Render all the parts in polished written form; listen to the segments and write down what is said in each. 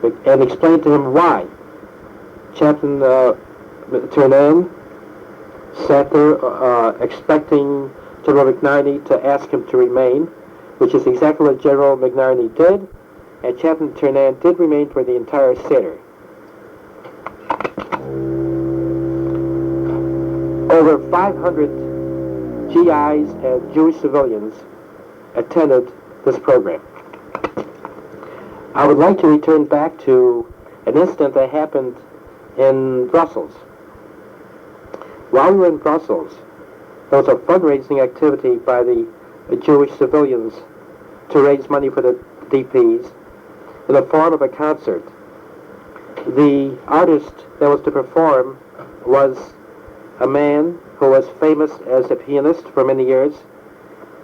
and explained to him why. Chaplain Turnan sat there expecting General McNarney to ask him to remain, which is exactly what General McNarney did, and Chaplain Turnan did remain for the entire Seder. Over 500 GIs and Jewish civilians attended this program. I would like to return back to an incident that happened in Brussels. While we were in Brussels, there was a fundraising activity by the Jewish civilians to raise money for the DPs in the form of a concert. The artist that was to perform was a man who was famous as a pianist for many years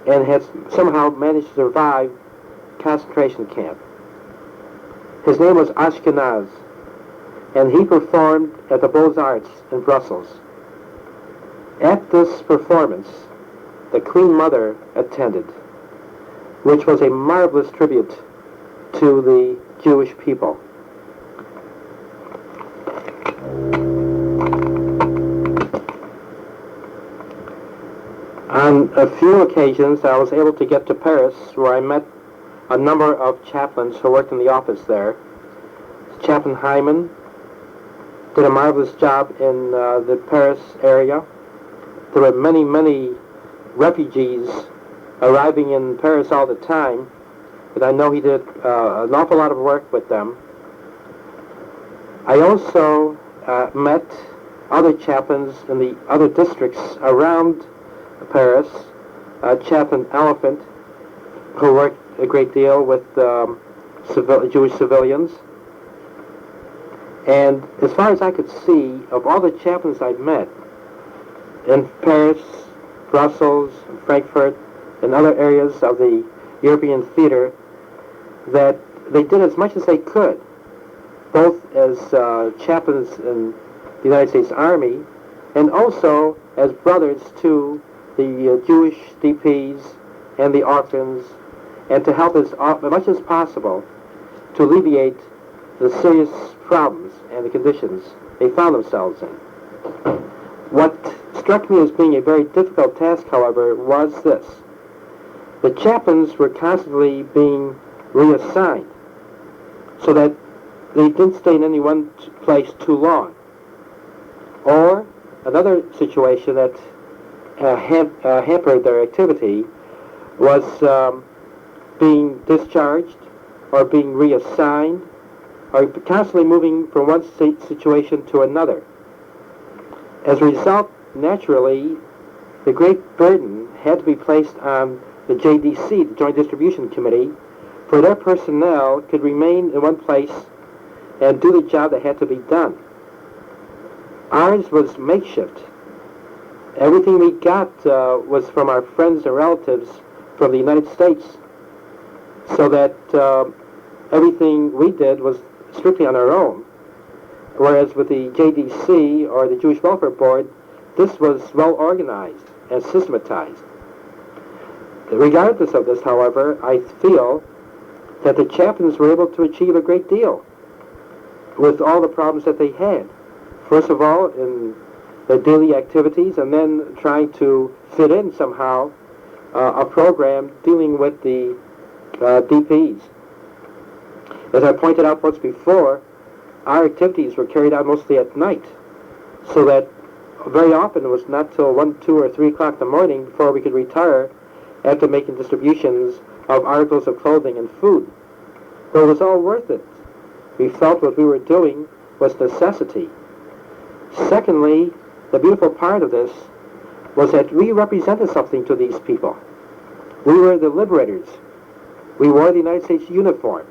and has somehow managed to survive concentration camp. His name was Ashkenaz, and he performed at the Beaux-Arts in Brussels. At this performance, the Queen Mother attended, which was a marvelous tribute to the Jewish people. On a few occasions, I was able to get to Paris, where I met a number of chaplains who worked in the office there. Chaplain Hyman did a marvelous job in the Paris area. There were many, many refugees arriving in Paris all the time, but I know he did an awful lot of work with them. I also met other chaplains in the other districts around Paris, Chaplain Elephant, who worked a great deal with Jewish civilians. And as far as I could see, of all the chaplains I met in Paris, Brussels, Frankfurt, and other areas of the European theater, that they did as much as they could, both as chaplains in the United States Army and also as brothers to the Jewish DPs and the orphans, and to help as much as possible to alleviate the serious problems and the conditions they found themselves in. What struck me as being a very difficult task, however, was this. The chaplains were constantly being reassigned so that they didn't stay in any one place too long. Or another situation that hampered their activity was being discharged or being reassigned or constantly moving from one situation to another. As a result, naturally, the great burden had to be placed on the JDC, the Joint Distribution Committee, for their personnel could remain in one place and do the job that had to be done. Ours was makeshift. Everything we got was from our friends and relatives from the United States, so that everything we did was strictly on our own. Whereas with the JDC, or the Jewish Welfare Board, this was well organized and systematized. Regardless of this, however, I feel that the chaplains were able to achieve a great deal with all the problems that they had. First of all, in their daily activities, and then trying to fit in somehow a program dealing with the DPs. As I pointed out once before, our activities were carried out mostly at night, so that very often it was not till 1, 2, or 3 o'clock in the morning before we could retire after making distributions of articles of clothing and food. But it was all worth it. We felt what we were doing was necessity. Secondly, the beautiful part of this was that we represented something to these people. We were the liberators. We wore the United States uniform.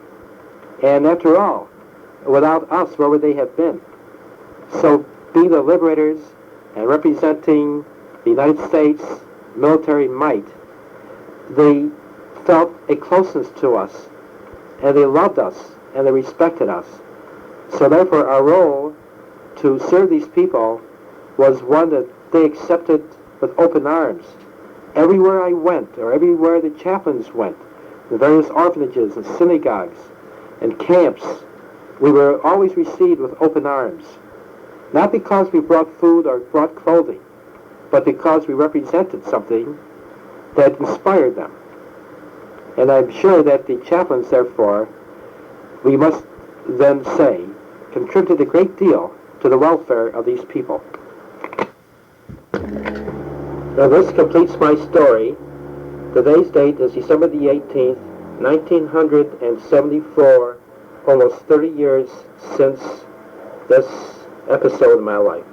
And after all, without us, where would they have been? So being the liberators and representing the United States military might, they felt a closeness to us, and they loved us, and they respected us. So therefore, our role to serve these people was one that they accepted with open arms. Everywhere I went, or everywhere the chaplains went, the various orphanages and synagogues and camps, we were always received with open arms, not because we brought food or brought clothing, but because we represented something that inspired them. And I'm sure that the chaplains, therefore, we must then say, contributed a great deal to the welfare of these people. Now this completes my story. Today's date is December the 18th, 1974, almost 30 years since this episode of my life.